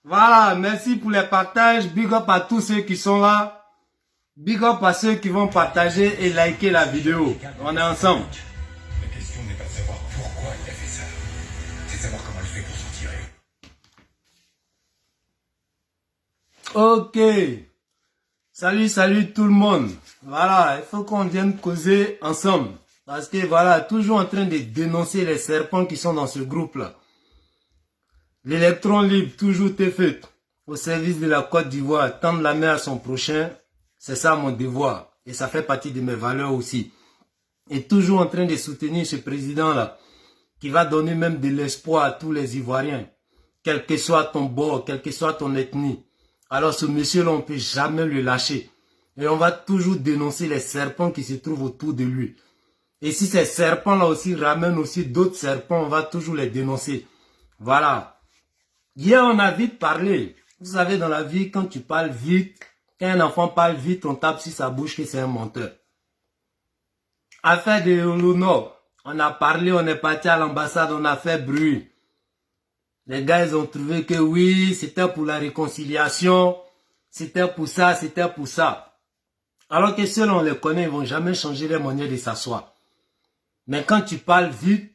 Voilà, merci pour les partages. Big up à tous ceux qui sont là. Big up à ceux qui vont partager et liker la vidéo. On est ensemble. La question n'est pas de savoir pourquoi il a fait ça. C'est de savoir comment il fait pour s'en tirer. Ok. Salut tout le monde. Voilà, il faut qu'on vienne causer ensemble. Parce que voilà, toujours en train de dénoncer les serpents qui sont dans ce groupe-là. L'électron libre, toujours t'es fait au service de la Côte d'Ivoire, tendre la main à son prochain, c'est ça mon devoir. Et ça fait partie de mes valeurs aussi. Et toujours en train de soutenir ce président-là, qui va donner même de l'espoir à tous les Ivoiriens, quel que soit ton bord, quelle que soit ton ethnie. Alors ce monsieur-là, on ne peut jamais le lâcher. Et on va toujours dénoncer les serpents qui se trouvent autour de lui. Et si ces serpents-là aussi ramènent aussi d'autres serpents, on va toujours les dénoncer. Voilà. Hier, on a vite parlé. Vous savez, dans la vie, quand tu parles vite, quand un enfant parle vite, on tape sur sa bouche que c'est un menteur. Affaire de Olono, on a parlé, on est parti à l'ambassade, on a fait bruit. Les gars, ils ont trouvé que oui, c'était pour la réconciliation, c'était pour ça, c'était pour ça. Alors que ceux-là, on les connaît, ils ne vont jamais changer les manières de s'asseoir. Mais quand tu parles vite,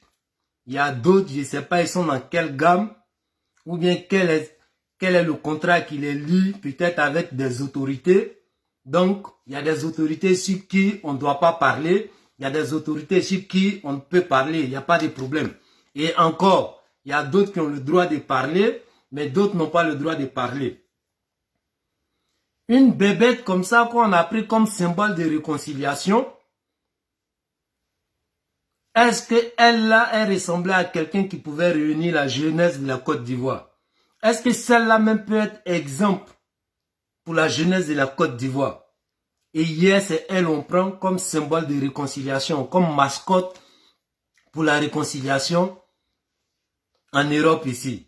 il y a d'autres, je ne sais pas, ils sont dans quelle gamme, ou bien quel est le contrat qui les lie, peut-être avec des autorités. Donc, il y a des autorités sur qui on ne doit pas parler, il y a des autorités sur qui on peut parler, il n'y a pas de problème. Et encore, il y a d'autres qui ont le droit de parler, mais d'autres n'ont pas le droit de parler. Une bébête comme ça qu'on a pris comme symbole de réconciliation, est-ce qu'elle-là, elle ressemblait à quelqu'un qui pouvait réunir la jeunesse de la Côte d'Ivoire? Est-ce que celle-là même peut être exemple pour la jeunesse de la Côte d'Ivoire? Et hier, c'est elle, on prend comme symbole de réconciliation, comme mascotte pour la réconciliation en Europe ici.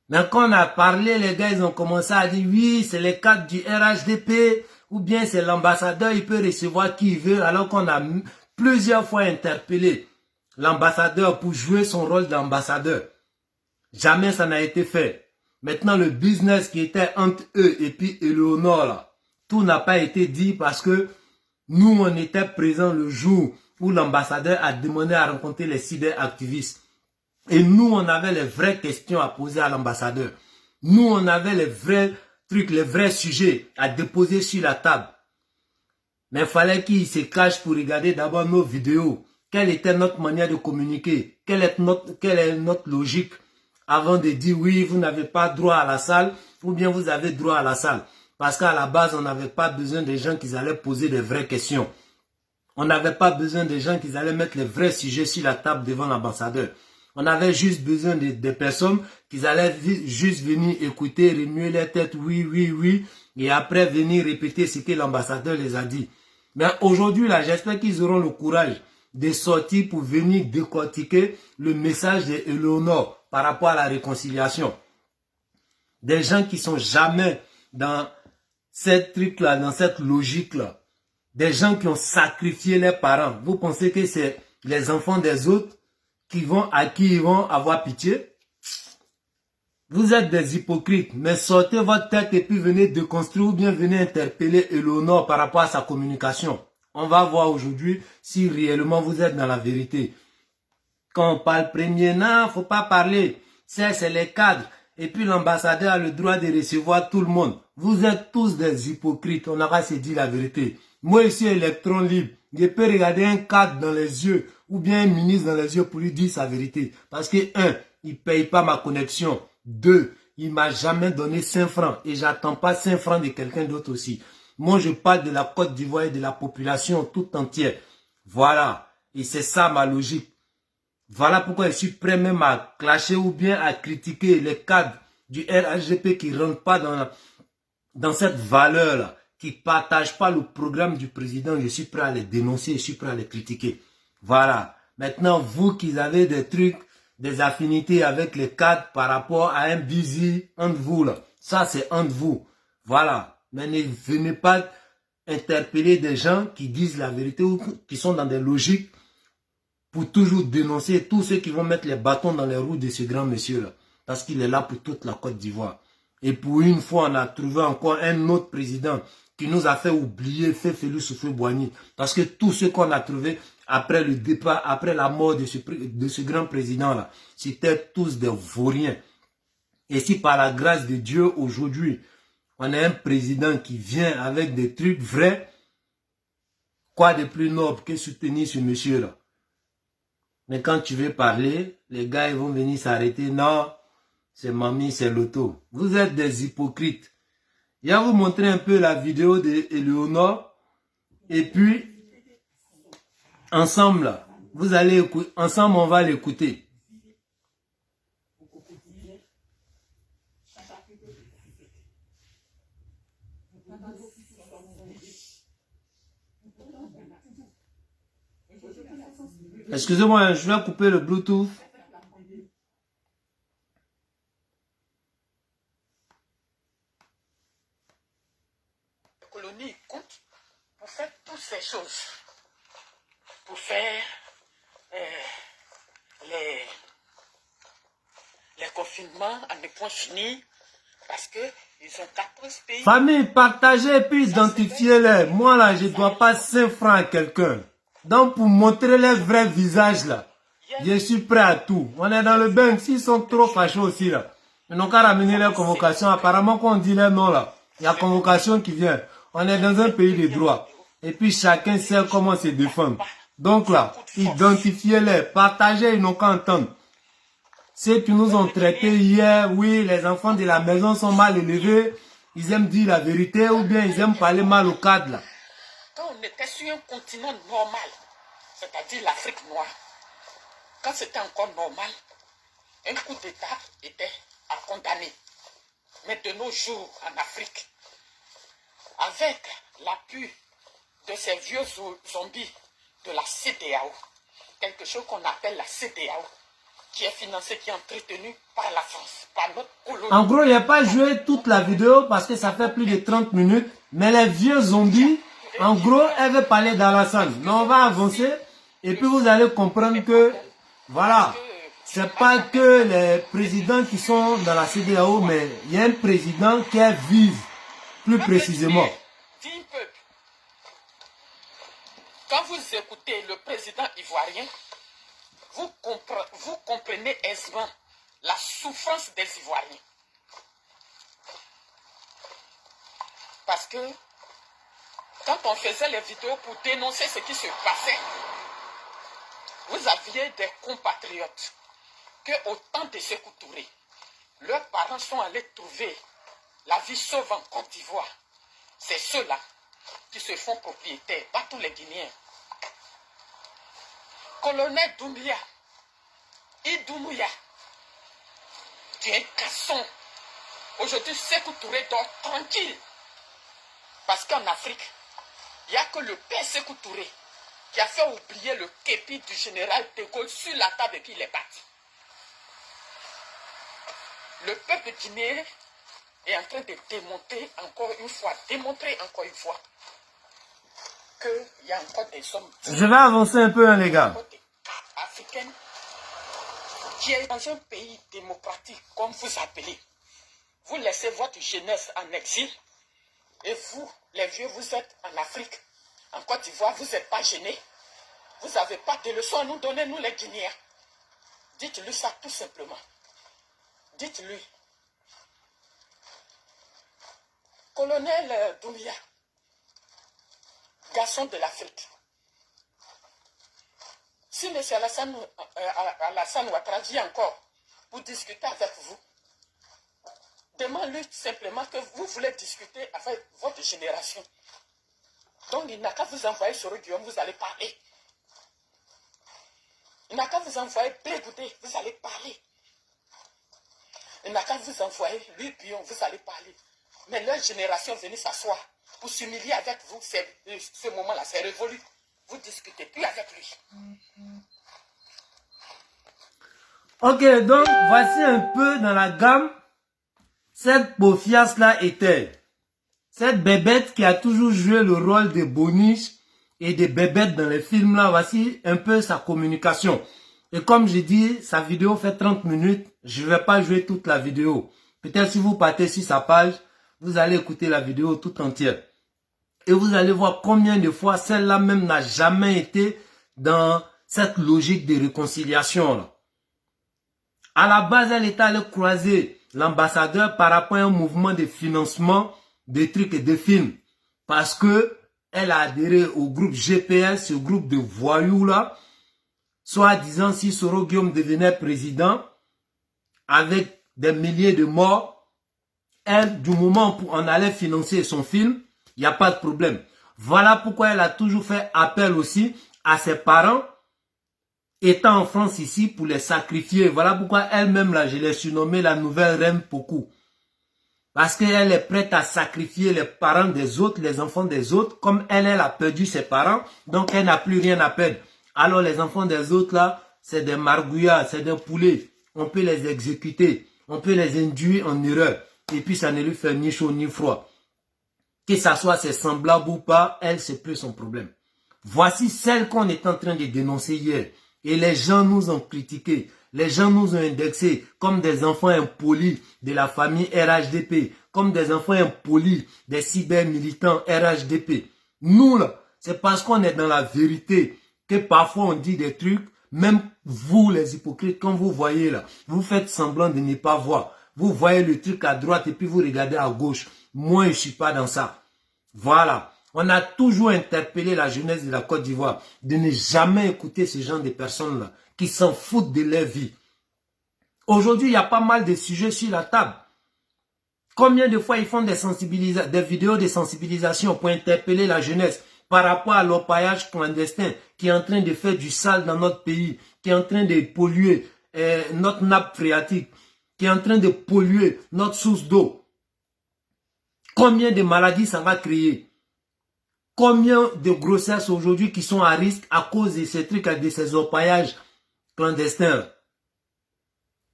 Mais quand on a parlé, les gars, ils ont commencé à dire, oui, c'est les cadres du RHDP, ou bien c'est l'ambassadeur, il peut recevoir qui il veut, alors qu'on a plusieurs fois interpellé l'ambassadeur pour jouer son rôle d'ambassadeur. Jamais ça n'a été fait. Maintenant, le business qui était entre eux et puis Eleonore, là, tout n'a pas été dit parce que nous, on était présents le jour où l'ambassadeur a demandé à rencontrer les cyberactivistes. Et nous, on avait les vraies questions à poser à l'ambassadeur. Nous, on avait les vrais trucs, les vrais sujets à déposer sur la table. Mais il fallait qu'il se cache pour regarder d'abord nos vidéos. Quelle était notre manière de communiquer? Quelle est notre logique avant de dire oui, vous n'avez pas droit à la salle ou bien vous avez droit à la salle. Parce qu'à la base, on n'avait pas besoin des gens qui allaient poser des vraies questions. On n'avait pas besoin des gens qui allaient mettre les vrais sujets sur la table devant l'ambassadeur. On avait juste besoin des personnes qui allaient juste venir écouter, remuer les têtes, oui, oui, oui, et après venir répéter ce que l'ambassadeur les a dit. Mais aujourd'hui, là, j'espère qu'ils auront le courage de sortir pour venir décortiquer le message d'Eleonore par rapport à la réconciliation. Des gens qui sont jamais dans cette truc-là, dans cette logique-là. Des gens qui ont sacrifié leurs parents. Vous pensez que c'est les enfants des autres à qui ils vont avoir pitié? Vous êtes des hypocrites, mais sortez votre tête et puis venez déconstruire ou bien venez interpeller Eleonore par rapport à sa communication. On va voir aujourd'hui si réellement vous êtes dans la vérité. Quand on parle premier, non, faut pas parler. C'est les cadres. Et puis l'ambassadeur a le droit de recevoir tout le monde. Vous êtes tous des hypocrites, on aura se dire la vérité. Moi, ici, électron libre, je peux regarder un cadre dans les yeux ou bien un ministre dans les yeux pour lui dire sa vérité. Parce que, un, il ne paye pas ma connexion. Deux, il ne m'a jamais donné 5 francs et j'attends pas 5 francs de quelqu'un d'autre aussi. Moi, je parle de la Côte d'Ivoire et de la population tout entière. Voilà. Et c'est ça ma logique. Voilà pourquoi je suis prêt même à clasher ou bien à critiquer les cadres du RHDP qui ne rentrent pas dans cette valeur-là, qui ne partagent pas le programme du président. Je suis prêt à les dénoncer, je suis prêt à les critiquer. Voilà. Maintenant, vous qui avez des trucs, des affinités avec les cadres par rapport à un busy entre vous, là. Ça, c'est entre vous. Voilà. Mais ne venez pas interpeller des gens qui disent la vérité ou qui sont dans des logiques pour toujours dénoncer tous ceux qui vont mettre les bâtons dans les roues de ce grand monsieur-là. parce qu'il est là pour toute la Côte d'Ivoire. Et pour une fois, on a trouvé encore un autre président qui nous a fait oublier Félix Houphouët-Boigny. Parce que tout ce qu'on a trouvé après le départ, après la mort de ce grand président-là, c'était tous des vauriens. Et si par la grâce de Dieu, aujourd'hui, on a un président qui vient avec des trucs vrais, quoi de plus noble que soutenir ce monsieur-là? Mais quand tu veux parler, les gars ils vont venir s'arrêter. Non, c'est mamie, c'est l'auto. Vous êtes des hypocrites. Je vais vous montrer un peu la vidéo d'Éléonore. Et puis, ensemble, là, vous allez écouter. Ensemble, on va l'écouter. Excusez-moi, je vais couper le Bluetooth. Colonie compte pour faire toutes ces choses. Pour faire les confinements à ne point finir. Parce que ils ont 14 pays. Famille, partagez et puis identifiez-les. Moi là, je ne dois pas 5 francs à quelqu'un. Donc pour montrer les vrais visages là, je suis prêt à tout. On est dans le bain, s'ils sont trop fâchés aussi là. Ils n'ont qu'à ramener les convocations. Apparemment quand on dit les noms là, il y a convocation qui vient. On est dans un pays de droit. Et puis chacun sait comment se défendre. Donc là, identifiez-les, partagez, ils n'ont qu'à entendre. Ceux qui nous ont traités hier, oui, les enfants de la maison sont mal élevés, ils aiment dire la vérité ou bien ils aiment parler mal au cadre là. Quand on était sur un continent normal, c'est-à-dire l'Afrique noire, quand c'était encore normal, un coup d'État était à condamner. Mais de nos jours en Afrique, avec l'appui de ces vieux zombies de la CEDEAO, quelque chose qu'on appelle la CEDEAO, qui est financée, qui est entretenue par la France, par notre colonie. En gros, il n'y a pas joué toute la vidéo parce que ça fait plus de 30 minutes, mais les vieux zombies, en gros, elle veut parler d'Alassane. Mais on va avancer et puis vous allez comprendre que, voilà, c'est pas que les présidents qui sont dans la CEDEAO, mais il y a un président qui est vive, plus précisément. Digne peuple, quand vous écoutez le président ivoirien, vous comprenez aisément la souffrance des Ivoiriens. Parce que quand on faisait les vidéos pour dénoncer ce qui se passait, vous aviez des compatriotes que au temps de Sékou Touré, leurs parents sont allés trouver la vie sauve en Côte d'Ivoire. C'est ceux-là qui se font propriétaires, pas tous les Guinéens. Colonel Doumbia, Idoumbouya, tu es un casson. Aujourd'hui, Sékou Touré dort tranquille. Parce qu'en Afrique, il n'y a que le père Sékou Touré qui a fait oublier le képi du général de Gaulle sur la table et puis il est parti. Le peuple guinéen est en train de démontrer encore une fois qu'il y a encore des hommes. Je vais avancer un peu, hein, les gars. Africaine qui est dans un pays démocratique, comme vous appelez. Vous laissez votre jeunesse en exil et vous, les vieux, vous êtes en Afrique, en Côte d'Ivoire, vous n'êtes pas gênés. Vous n'avez pas de leçons à nous donner, nous les Guinéens. Dites-lui ça tout simplement. Dites-lui. Colonel Doumbia, garçon de l'Afrique, si M. Alassane Ouattara vient encore pour discuter avec vous, demande-lui simplement que vous voulez discuter avec votre génération. Donc il n'a qu'à vous envoyer sur Guillaume, vous allez parler. Il n'a qu'à vous envoyer Bégoudé, vous allez parler. Il n'a qu'à vous envoyer lui Bion, vous allez parler. Mais leur génération venue s'asseoir pour s'humilier avec vous, ce moment-là, c'est révolu. Vous discutez plus avec lui. Ok, donc voici un peu dans la gamme cette Bofias là était. Cette bébête qui a toujours joué le rôle de Boniche et de bébête dans les films là, voici un peu sa communication. Et comme j'ai dit, sa vidéo fait 30 minutes. Je ne vais pas jouer toute la vidéo. Peut-être si vous partez sur sa page, vous allez écouter la vidéo tout entière. Et vous allez voir combien de fois celle-là même n'a jamais été dans cette logique de réconciliation là. À la base, elle était allée croiser l'ambassadeur par rapport à un mouvement de financement de trucs et de films. Parce que elle a adhéré au groupe GPS, ce groupe de voyous là. Soit disant si Soro Guillaume devenait président, avec des milliers de morts, elle, du moment où on allait financer son film, il n'y a pas de problème. Voilà pourquoi elle a toujours fait appel aussi à ses parents, étant en France ici, pour les sacrifier. Voilà pourquoi elle-même, là, je l'ai surnommée la nouvelle reine Pokou. Parce qu'elle est prête à sacrifier les parents des autres, les enfants des autres. Comme elle a perdu ses parents, donc elle n'a plus rien à perdre. Alors les enfants des autres, là, c'est des margouillards, c'est des poulets. On peut les exécuter, on peut les induire en erreur. Et puis ça ne lui fait ni chaud ni froid. Que ça soit ses semblables ou pas, elle, c'est plus son problème. Voici celle qu'on est en train de dénoncer hier. Et les gens nous ont critiqué. Les gens nous ont indexés comme des enfants impolis de la famille RHDP. Comme des enfants impolis des cyber-militants RHDP. Nous, là, c'est parce qu'on est dans la vérité que parfois on dit des trucs. Même vous, les hypocrites, quand vous voyez là, vous faites semblant de ne pas voir. Vous voyez le truc à droite et puis vous regardez à gauche. Moi, je ne suis pas dans ça. Voilà. On a toujours interpellé la jeunesse de la Côte d'Ivoire de ne jamais écouter ce genre de personnes-là qui s'en foutent de leur vie. Aujourd'hui, il y a pas mal de sujets sur la table. Combien de fois ils font des vidéos de sensibilisation pour interpeller la jeunesse par rapport à l'orpaillage clandestin qui est en train de faire du sale dans notre pays, qui est en train de polluer notre nappe phréatique, qui est en train de polluer notre source d'eau. Combien de maladies ça va créer? Combien de grossesses aujourd'hui qui sont à risque à cause de ces trucs, de ces orpaillages clandestins?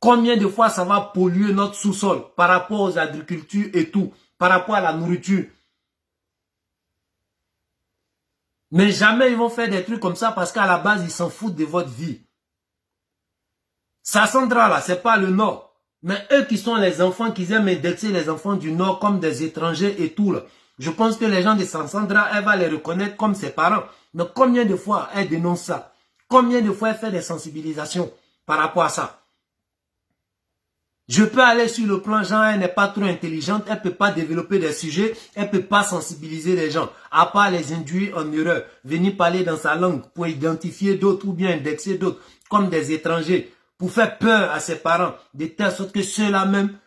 Combien de fois ça va polluer notre sous-sol par rapport aux agricultures et tout, par rapport à la nourriture? Mais jamais ils vont faire des trucs comme ça parce qu'à la base, ils s'en foutent de votre vie. Sassandra là, c'est pas le Nord. Mais eux qui sont les enfants, qui aiment indexer les enfants du Nord comme des étrangers et tout là. Je pense que les gens de Sassandra, elle va les reconnaître comme ses parents. Mais combien de fois elle dénonce ça? Combien de fois elle fait des sensibilisations par rapport à ça? Je peux aller sur le plan, genre, elle n'est pas trop intelligente, elle ne peut pas développer des sujets, elle ne peut pas sensibiliser les gens, à part les induire en erreur, venir parler dans sa langue pour identifier d'autres ou bien indexer d'autres comme des étrangers, pour faire peur à ses parents, de telle sorte que ceux-là même,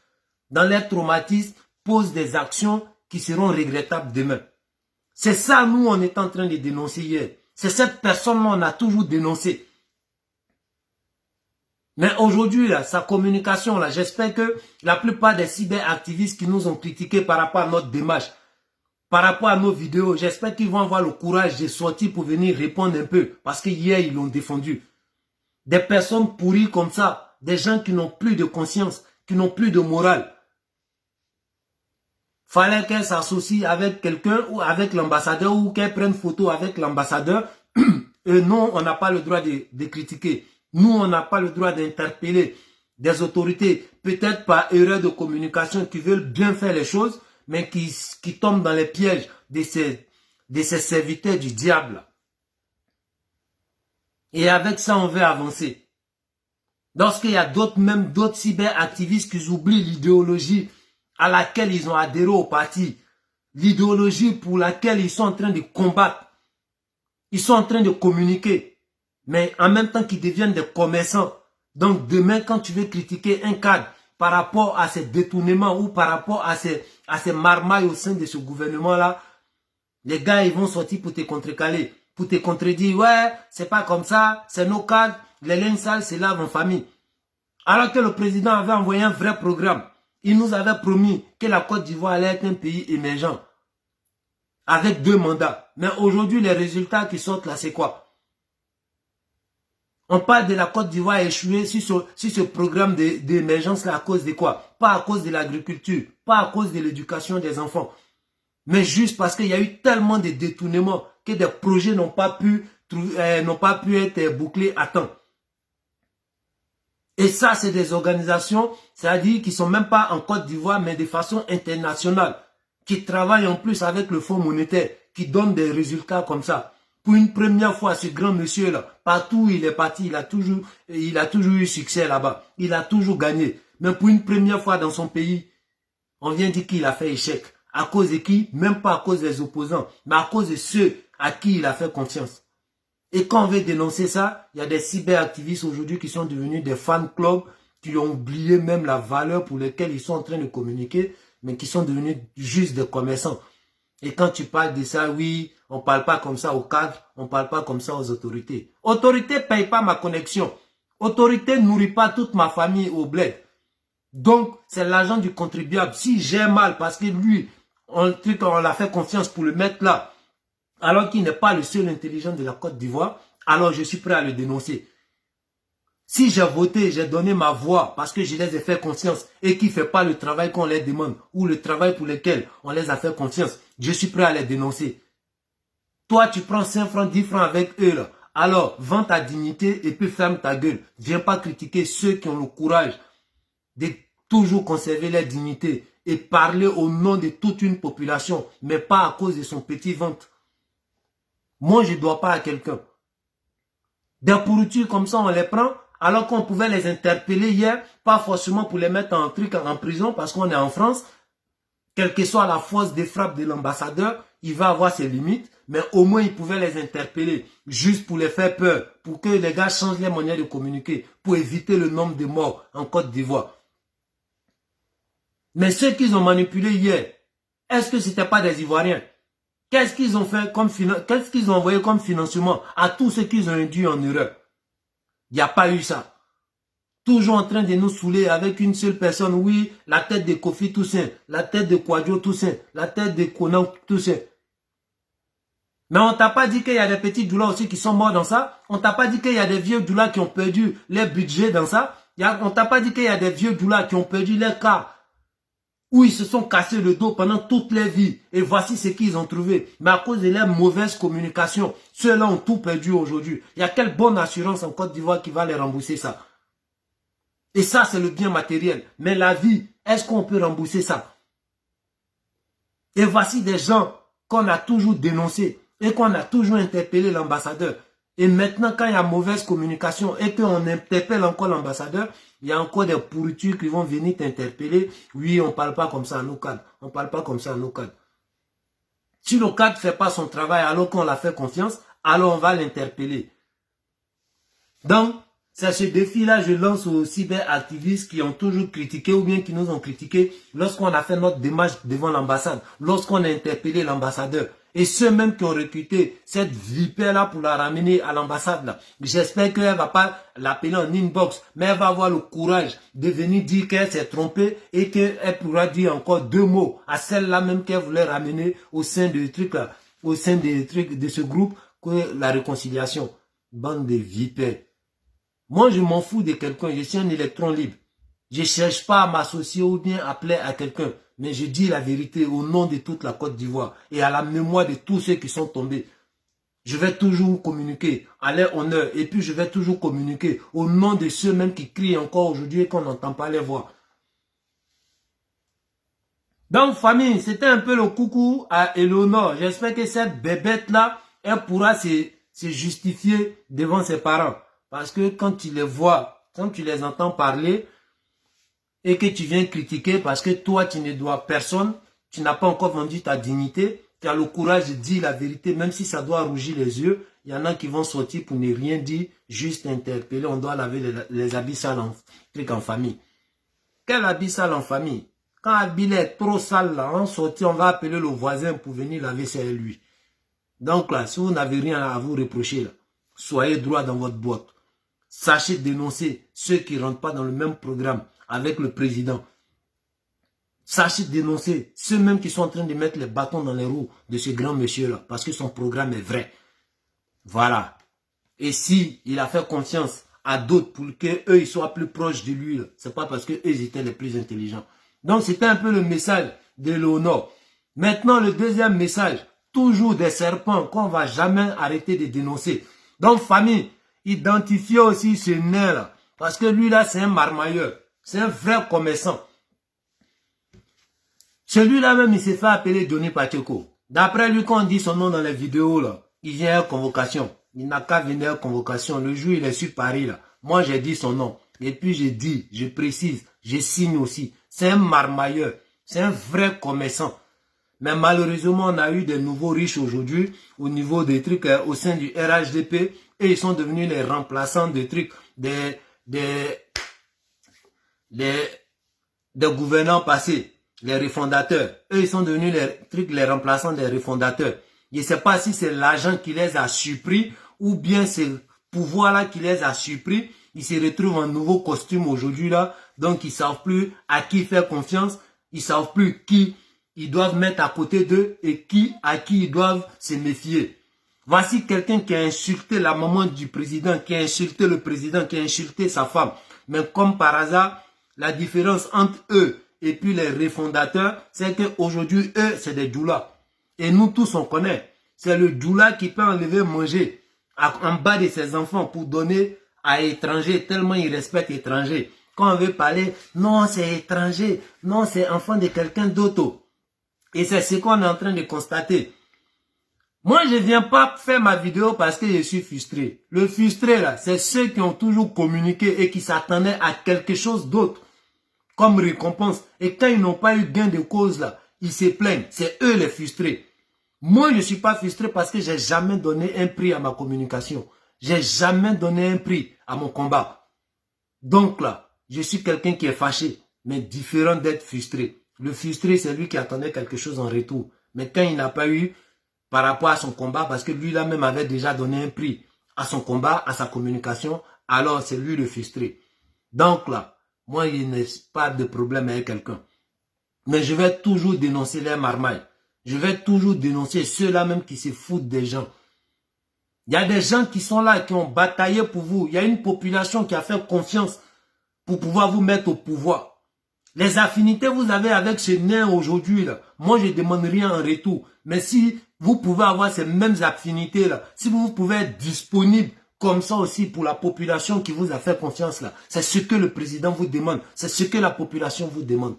dans leur traumatisme, posent des actions qui seront regrettables demain. C'est ça, nous, on est en train de dénoncer hier. C'est cette personne-là, on a toujours dénoncé. Mais aujourd'hui, là, sa communication, là, j'espère que la plupart des cyberactivistes qui nous ont critiqués par rapport à notre démarche, par rapport à nos vidéos, j'espère qu'ils vont avoir le courage de sortir pour venir répondre un peu. Parce que hier, ils l'ont défendu. Des personnes pourries comme ça, des gens qui n'ont plus de conscience, qui n'ont plus de morale. Fallait qu'elle s'associe avec quelqu'un ou avec l'ambassadeur ou qu'elle prenne photo avec l'ambassadeur. Et non, on n'a pas le droit de critiquer. Nous, on n'a pas le droit d'interpeller des autorités, peut-être par erreur de communication, qui veulent bien faire les choses, mais qui tombent dans les pièges de ces serviteurs du diable. Et avec ça, on veut avancer. Lorsqu'il y a d'autres cyberactivistes qui oublient l'idéologie à laquelle ils ont adhéré au parti, l'idéologie pour laquelle ils sont en train de combattre, ils sont en train de communiquer, mais en même temps qu'ils deviennent des commerçants. Donc demain, quand tu veux critiquer un cadre par rapport à ces détournements ou par rapport à ces marmailles au sein de ce gouvernement-là, les gars, ils vont sortir pour te contrecaler, pour te contredire. Ouais, c'est pas comme ça, c'est nos cadres, les linges sales, c'est lavent en famille. Alors que le président avait envoyé un vrai programme. Il nous avait promis que la Côte d'Ivoire allait être un pays émergent, avec 2 mandats. Mais aujourd'hui, les résultats qui sortent là, c'est quoi? On parle de la Côte d'Ivoire échouée sur ce programme d'émergence là à cause de quoi? Pas à cause de l'agriculture, pas à cause de l'éducation des enfants. Mais juste parce qu'il y a eu tellement de détournements que des projets n'ont pas pu être bouclés à temps. Et ça, c'est des organisations, c'est-à-dire qui sont même pas en Côte d'Ivoire, mais de façon internationale, qui travaillent en plus avec le Fonds monétaire, qui donnent des résultats comme ça. Pour une première fois, ce grand monsieur-là, partout où il est parti, il a toujours eu succès là-bas. Il a toujours gagné. Mais pour une première fois dans son pays, on vient dire qu'il a fait échec. À cause de qui? Même pas à cause des opposants, mais à cause de ceux à qui il a fait confiance. Et quand on veut dénoncer ça, il y a des cyberactivistes aujourd'hui qui sont devenus des fan clubs, qui ont oublié même la valeur pour laquelle ils sont en train de communiquer, mais qui sont devenus juste des commerçants. Et quand tu parles de ça, oui, on ne parle pas comme ça aux cadres, on ne parle pas comme ça aux autorités. Autorité ne paye pas ma connexion. Autorité ne nourrit pas toute ma famille au bled. Donc, c'est l'argent du contribuable. Si j'ai mal, parce que lui, on l'a fait confiance pour le mettre là, alors qu'il n'est pas le seul intelligent de la Côte d'Ivoire, alors je suis prêt à le dénoncer. Si j'ai voté, j'ai donné ma voix parce que je les ai fait confiance et qui ne fait pas le travail qu'on les demande ou le travail pour lequel on les a fait confiance, je suis prêt à les dénoncer. Toi, tu prends 5 francs, 10 francs avec eux là. Alors, vends ta dignité et puis ferme ta gueule. Viens pas critiquer ceux qui ont le courage de toujours conserver leur dignité et parler au nom de toute une population, mais pas à cause de son petit ventre. Moi, je ne dois pas à quelqu'un. Des pourritures comme ça, on les prend, alors qu'on pouvait les interpeller hier, pas forcément pour les mettre en prison, parce qu'on est en France. Quelle que soit la force des frappes de l'ambassadeur, il va avoir ses limites, mais au moins il pouvait les interpeller, juste pour les faire peur, pour que les gars changent les manières de communiquer, pour éviter le nombre de morts en Côte d'Ivoire. Mais ceux qu'ils ont manipulés hier, est-ce que ce n'était pas des Ivoiriens? Qu'est-ce qu'ils ont fait qu'est-ce qu'ils ont envoyé comme financement à tous ceux qu'ils ont induits en Europe? Il n'y a pas eu ça. Toujours en train de nous saouler avec une seule personne. Oui, la tête de Kofi Toussaint, la tête de Kwadjo Toussaint, la tête de Konan Toussaint. Mais on t'a pas dit qu'il y a des petits doulas aussi qui sont morts dans ça. On t'a pas dit qu'il y a des vieux doulas qui ont perdu leur budget dans ça. On t'a pas dit qu'il y a des vieux doulas qui ont perdu leur cas, où ils se sont cassés le dos pendant toute leur vie. Et voici ce qu'ils ont trouvé. Mais à cause de leur mauvaise communication, ceux-là ont tout perdu aujourd'hui. Il y a quelle bonne assurance en Côte d'Ivoire qui va les rembourser ça? Et ça, c'est le bien matériel. Mais la vie, est-ce qu'on peut rembourser ça? Et voici des gens qu'on a toujours dénoncés et qu'on a toujours interpellé l'ambassadeur. Et maintenant, quand il y a mauvaise communication et qu'on interpelle encore l'ambassadeur, il y a encore des pourritures qui vont venir t'interpeller. Oui, on ne parle pas comme ça à nos cadres. On ne parle pas comme ça à nos cadres. Si le cadre ne fait pas son travail alors qu'on l'a fait confiance, alors on va l'interpeller. Donc, c'est ce défi-là, je lance aux cyberactivistes qui ont toujours critiqué ou bien qui nous ont critiqué lorsqu'on a fait notre démarche devant l'ambassade, lorsqu'on a interpellé l'ambassadeur. Et ceux même qui ont recruté cette vipère-là pour la ramener à l'ambassade, j'espère qu'elle ne va pas l'appeler en inbox, mais elle va avoir le courage de venir dire qu'elle s'est trompée et qu'elle pourra dire encore 2 mots à celle-là même qu'elle voulait ramener au sein de trucs-là, au sein des trucs de ce groupe, que la réconciliation. Bande de vipères. Moi, je m'en fous de quelqu'un, je suis un électron libre. Je ne cherche pas à m'associer ou bien à plaire à quelqu'un. Mais je dis la vérité au nom de toute la Côte d'Ivoire et à la mémoire de tous ceux qui sont tombés. Je vais toujours communiquer à leur honneur et puis je vais toujours communiquer au nom de ceux même qui crient encore aujourd'hui et qu'on n'entend pas les voix. Donc famille, c'était un peu le coucou à Eleonore. J'espère que cette bébête-là, elle pourra se justifier devant ses parents. Parce que quand tu les vois, quand tu les entends parler, et que tu viens critiquer parce que toi, tu ne dois personne, tu n'as pas encore vendu ta dignité, tu as le courage de dire la vérité, même si ça doit rougir les yeux, il y en a qui vont sortir pour ne rien dire, juste interpeller, on doit laver les habits sales en famille. Quel habit sale en famille? Quand l'habit est trop sale, là, on sortit, on va appeler le voisin pour venir laver chez lui. Donc là, si vous n'avez rien à vous reprocher, là, soyez droit dans votre boîte. Sachez dénoncer ceux qui ne rentrent pas dans le même programme avec le président. Sachez dénoncer ceux même qui sont en train de mettre les bâtons dans les roues de ce grand monsieur-là, parce que son programme est vrai. Voilà. Et si il a fait confiance à d'autres pour qu'eux ils soient plus proches de lui, c'est pas parce qu'eux ils étaient les plus intelligents. Donc c'était un peu le message de Léonore. Maintenant le deuxième message, toujours des serpents qu'on va jamais arrêter de dénoncer. Donc famille, identifiez aussi ce nez-là. Parce que lui là, c'est un marmailleur. C'est un vrai commerçant. Celui-là même, il s'est fait appeler Johnny Pacheco. D'après lui, quand on dit son nom dans les vidéos, là, il vient à convocation. Il n'a qu'à venir à convocation. Le jour, il est sur Paris, là. Moi, j'ai dit son nom. Et puis, j'ai dit, je précise, je signe aussi. C'est un marmailleur. C'est un vrai commerçant. Mais malheureusement, on a eu des nouveaux riches aujourd'hui au niveau des trucs au sein du RHDP. Et ils sont devenus les remplaçants des trucs des gouvernants passés. Les refondateurs. Eux, ils sont devenus les remplaçants des refondateurs. Je ne sais pas si c'est l'argent qui les a surpris ou bien c'est le pouvoir-là qui les a surpris. Ils se retrouvent en nouveau costume aujourd'hui là. Donc, ils ne savent plus à qui faire confiance. Ils ne savent plus qui ils doivent mettre à côté d'eux et à qui ils doivent se méfier. Voici quelqu'un qui a insulté la maman du président, qui a insulté le président, qui a insulté sa femme. Mais comme par hasard, la différence entre eux et puis les refondateurs, c'est qu'aujourd'hui, eux, c'est des doulas. Et nous tous, on connaît. C'est le doula qui peut enlever manger en bas de ses enfants pour donner à étrangers, tellement il respecte étrangers. Quand on veut parler, non, c'est étranger, non, c'est enfant de quelqu'un d'autre. Et c'est ce qu'on est en train de constater. Moi, je ne viens pas faire ma vidéo parce que je suis frustré. Le frustré, là, c'est ceux qui ont toujours communiqué et qui s'attendaient à quelque chose d'autre comme récompense. Et quand ils n'ont pas eu gain de cause, là, ils se plaignent. C'est eux les frustrés. Moi, je ne suis pas frustré parce que je n'ai jamais donné un prix à ma communication. Je n'ai jamais donné un prix à mon combat. Donc là, je suis quelqu'un qui est fâché, mais différent d'être frustré. Le frustré, c'est lui qui attendait quelque chose en retour. Mais quand il n'a pas eu par rapport à son combat, parce que lui là même avait déjà donné un prix à son combat, à sa communication, alors c'est lui le frustré. Donc là, moi, il n'y a pas de problème avec quelqu'un. Mais je vais toujours dénoncer les marmailles. Je vais toujours dénoncer ceux-là même qui se foutent des gens. Il y a des gens qui sont là, qui ont bataillé pour vous. Il y a une population qui a fait confiance pour pouvoir vous mettre au pouvoir. Les affinités que vous avez avec ce nain aujourd'hui, là, moi je ne demande rien en retour. Mais si vous pouvez avoir ces mêmes affinités, là, si vous pouvez être disponible comme ça aussi pour la population qui vous a fait confiance, là, c'est ce que le président vous demande. C'est ce que la population vous demande.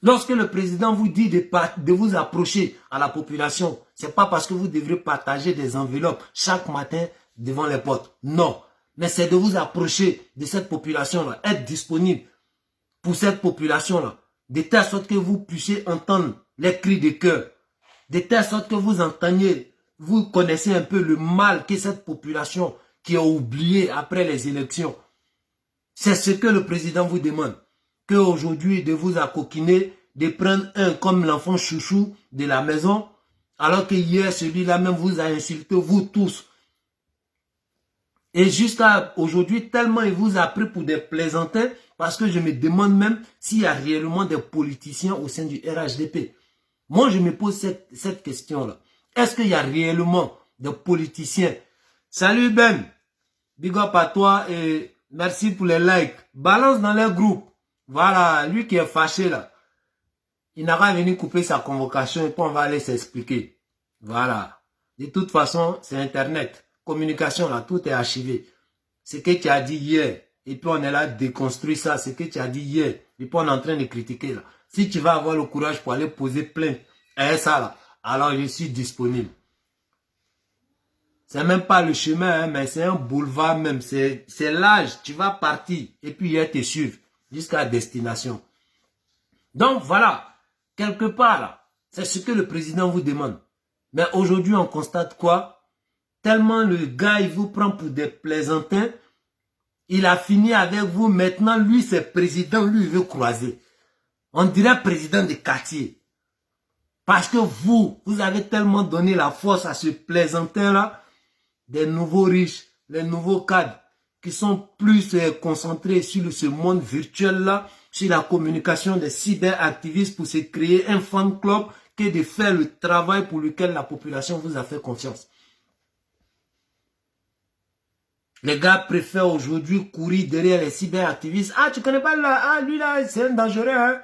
Lorsque le président vous dit de vous approcher à la population, ce n'est pas parce que vous devrez partager des enveloppes chaque matin devant les portes. Non. Mais c'est de vous approcher de cette population-là, être disponible pour cette population-là, de telle sorte que vous puissiez entendre les cris de cœur, de telle sorte que vous entendiez, vous connaissez un peu le mal que cette population qui a oublié après les élections. C'est ce que le président vous demande. Qu'aujourd'hui, de vous accoquiner, de prendre un comme l'enfant chouchou de la maison, alors que hier, celui-là même vous a insulté, vous tous. Et jusqu'à aujourd'hui, tellement il vous a pris pour des plaisantins, parce que je me demande même s'il y a réellement des politiciens au sein du RHDP. Moi, je me pose cette question-là. Est-ce qu'il y a réellement des politiciens? Salut Ben, big up à toi et merci pour les likes. Balance dans les groupes. Voilà, lui qui est fâché là. Il n'a qu'à venir couper sa convocation et puis on va aller s'expliquer. Voilà. De toute façon, c'est Internet. Communication là, tout est archivé. Ce que tu as dit hier, et puis on est là déconstruire ça, ce que tu as dit hier, et puis on est en train de critiquer là. Si tu vas avoir le courage pour aller poser plainte à ça là, alors je suis disponible. C'est même pas le chemin, hein, mais c'est un boulevard même. C'est l'âge, tu vas partir et puis ils te suivent jusqu'à destination. Donc voilà, quelque part là, c'est ce que le président vous demande. Mais aujourd'hui, on constate quoi? Tellement le gars, il vous prend pour des plaisantins, il a fini avec vous. Maintenant, lui, c'est président, lui, il veut croiser. On dirait président de quartier. Parce que vous avez tellement donné la force à ce plaisantin-là, des nouveaux riches, les nouveaux cadres, qui sont plus concentrés sur ce monde virtuel-là, sur la communication des cyberactivistes pour se créer un fan club, que de faire le travail pour lequel la population vous a fait confiance. Les gars préfèrent aujourd'hui courir derrière les cyberactivistes. Ah, tu connais pas là? Ah, lui là, c'est un dangereux, hein?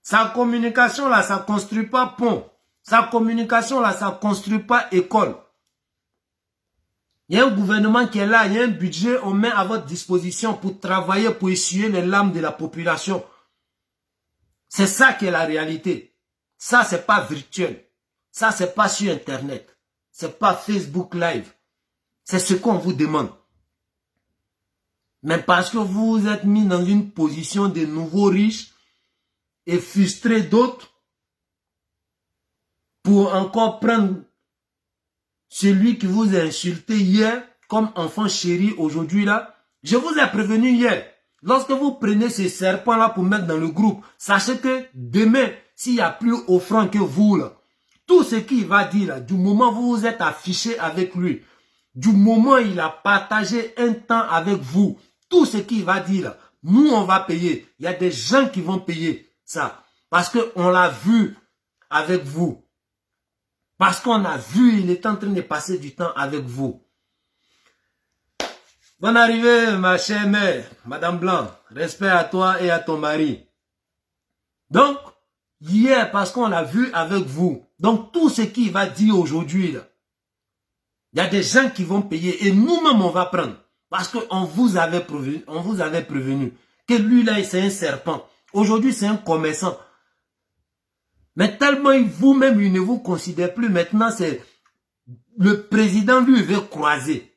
Sa communication là, ça construit pas pont. Sa communication là, ça construit pas école. Il y a un gouvernement qui est là, il y a un budget, on met à votre disposition pour travailler, pour essuyer les larmes de la population. C'est ça qui est la réalité. Ça, c'est pas virtuel. Ça, c'est pas sur Internet. C'est pas Facebook Live. C'est ce qu'on vous demande. Mais parce que vous vous êtes mis dans une position de nouveaux riches et frustrés d'autres pour encore prendre celui qui vous a insulté hier comme enfant chéri aujourd'hui là. Je vous ai prévenu hier. Lorsque vous prenez ce serpent-là pour mettre dans le groupe, sachez que demain, s'il n'y a plus offrant que vous, là, tout ce qu'il va dire, là, du moment où vous vous êtes affiché avec lui, du moment où il a partagé un temps avec vous, tout ce qu'il va dire, là, nous, on va payer. Il y a des gens qui vont payer ça. Parce qu'on l'a vu avec vous. Parce qu'on a vu, il est en train de passer du temps avec vous. Bonne arrivée, ma chère mère, Madame Blanc. Respect à toi et à ton mari. Donc, hier, parce qu'on l'a vu avec vous, donc tout ce qu'il va dire aujourd'hui, il y a des gens qui vont payer et nous-mêmes, on va prendre. Parce qu'on vous avait prévenu que lui, là, c'est un serpent. Aujourd'hui, c'est un commerçant. Mais tellement vous-même, il ne vous considère plus. Maintenant, c'est le président, lui, veut croiser.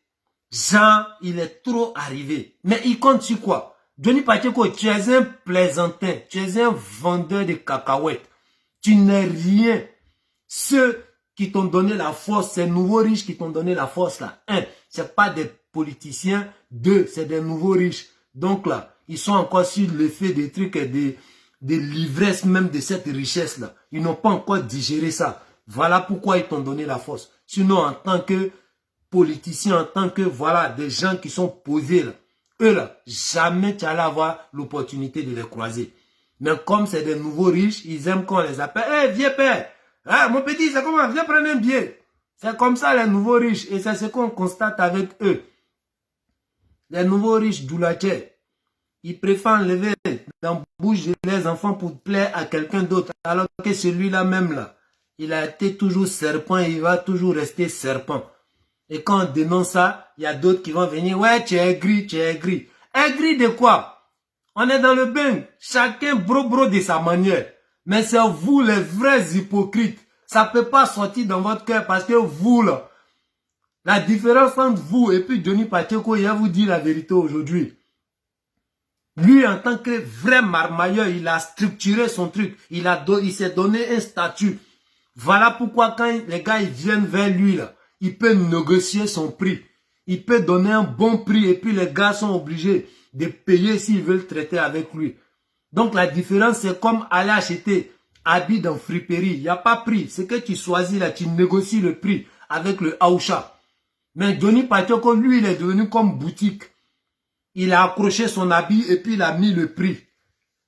Jean, il est trop arrivé. Mais il compte sur quoi? Johnny Pacheco, tu es un plaisantin. Tu es un vendeur de cacahuètes. Tu n'es rien. Ceux qui t'ont donné la force, ces nouveaux riches qui t'ont donné la force là. Un, c'est pas des politiciens. Deux, c'est des nouveaux riches. Donc là, ils sont encore sur l'effet des trucs et des livresses même de cette richesse là. Ils n'ont pas encore digéré ça. Voilà pourquoi ils t'ont donné la force. Sinon, en tant que politiciens, en tant que, voilà, des gens qui sont posés là, eux là, jamais tu allais avoir l'opportunité de les croiser. Mais comme c'est des nouveaux riches, ils aiment qu'on les appelle. Eh, hey, vieux père, ah, mon petit, c'est comment? Viens prendre un billet. C'est comme ça les nouveaux riches. Et c'est ce qu'on constate avec eux. Les nouveaux riches doulatiers, ils préfèrent enlever dans la bouche de les enfants pour plaire à quelqu'un d'autre. Alors que celui-là même là, il a été toujours serpent et il va toujours rester serpent. Et quand on dénonce ça, il y a d'autres qui vont venir. Ouais, tu es aigri, tu es aigri. Aigri de quoi? On est dans le bain. Chacun bro de sa manière. Mais c'est vous les vrais hypocrites. Ça ne peut pas sortir dans votre cœur parce que vous là, la différence entre vous et puis Johnny Pacheco, il va vous dire la vérité aujourd'hui. Lui, en tant que vrai marmailleur, il a structuré son truc. Il s'est donné un statut. Voilà pourquoi quand les gars ils viennent vers lui là, il peut négocier son prix. Il peut donner un bon prix et puis les gars sont obligés de payer s'ils veulent traiter avec lui. Donc la différence, c'est comme aller acheter habit dans friperie. Il n'y a pas prix. C'est que tu choisis là, tu négocies le prix avec le Aoucha. Mais Johnny Pacheco, lui, il est devenu comme boutique. Il a accroché son habit et puis il a mis le prix.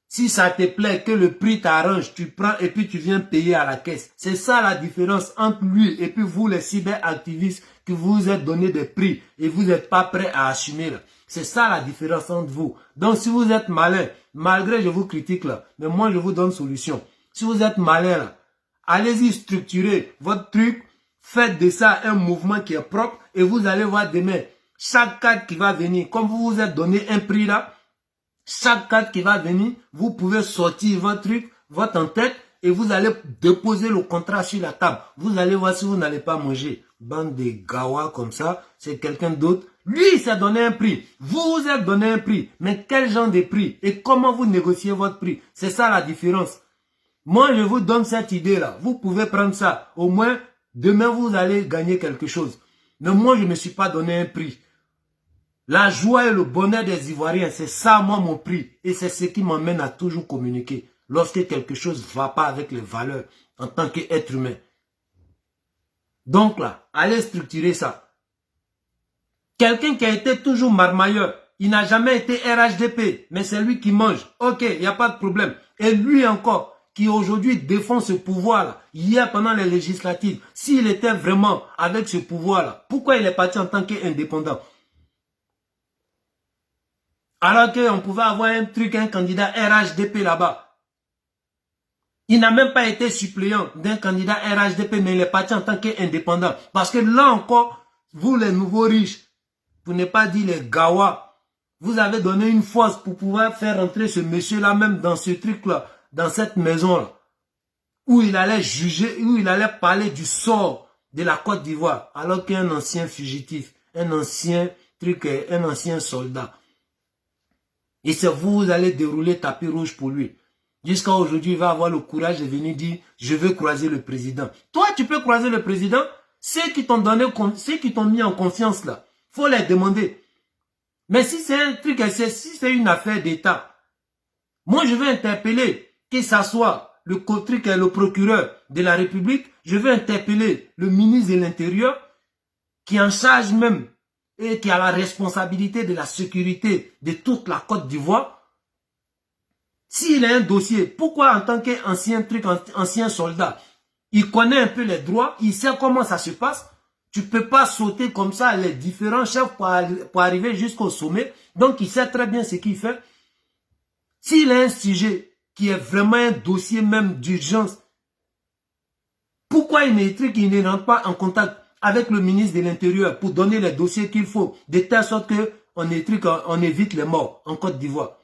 Si ça te plaît, que le prix t'arrange, tu prends et puis tu viens payer à la caisse. C'est ça la différence entre lui et puis vous les cyberactivistes qui vous êtes donné des prix et vous n'êtes pas prêts à assumer. C'est ça la différence entre vous. Donc si vous êtes malin, malgré je vous critique là, mais moi je vous donne solution. Si vous êtes malin là, allez-y structurer votre truc, faites de ça un mouvement qui est propre et vous allez voir demain, chaque cadre qui va venir, comme vous vous êtes donné un prix là, chaque cadre qui va venir, vous pouvez sortir votre truc, votre en-tête et vous allez déposer le contrat sur la table. Vous allez voir si vous n'allez pas manger. Bande de gawa comme ça, c'est quelqu'un d'autre. Lui, il s'est donné un prix. Vous vous êtes donné un prix. Mais quel genre de prix? Et comment vous négociez votre prix? C'est ça la différence. Moi, je vous donne cette idée-là. Vous pouvez prendre ça. Au moins, demain, vous allez gagner quelque chose. Mais moi, je ne me suis pas donné un prix. La joie et le bonheur des Ivoiriens, c'est ça, moi, mon prix. Et c'est ce qui m'emmène à toujours communiquer. Lorsque quelque chose ne va pas avec les valeurs en tant qu'être humain. Donc là, allez structurer ça. Quelqu'un qui a été toujours marmailleur, il n'a jamais été RHDP, mais c'est lui qui mange. Ok, il n'y a pas de problème. Et lui encore, qui aujourd'hui défend ce pouvoir-là, hier pendant les législatives, s'il était vraiment avec ce pouvoir-là, pourquoi il est parti en tant qu'indépendant? Alors qu'on pouvait avoir un truc, un candidat RHDP là-bas. Il n'a même pas été suppléant d'un candidat RHDP, mais il est parti en tant qu'indépendant. Parce que là encore, vous les nouveaux riches, pour ne pas dire les gawa, vous avez donné une force pour pouvoir faire entrer ce monsieur-là même dans ce truc-là, dans cette maison-là, où il allait juger, où il allait parler du sort de la Côte d'Ivoire, alors qu'un ancien fugitif, un ancien truc, un ancien soldat. Et c'est vous allez dérouler tapis rouge pour lui. Jusqu'à aujourd'hui, il va avoir le courage de venir dire, je veux croiser le président. Toi, tu peux croiser le président. Ceux qui t'ont donné, ceux qui t'ont mis en confiance là, faut les demander. Mais si c'est un truc, si c'est une affaire d'État, moi je vais interpeller, que ça soit le procureur de la République, je vais interpeller le ministre de l'Intérieur, qui est en charge même, et qui a la responsabilité de la sécurité de toute la Côte d'Ivoire. S'il a un dossier, pourquoi en tant qu'ancien soldat, il connaît un peu les droits, il sait comment ça se passe. Tu ne peux pas sauter comme ça les différents chefs pour arriver jusqu'au sommet. Donc il sait très bien ce qu'il fait. S'il a un sujet qui est vraiment un dossier même d'urgence, pourquoi il ne rentre pas en contact avec le ministre de l'Intérieur pour donner les dossiers qu'il faut, de telle sorte qu'on évite les morts en Côte d'Ivoire?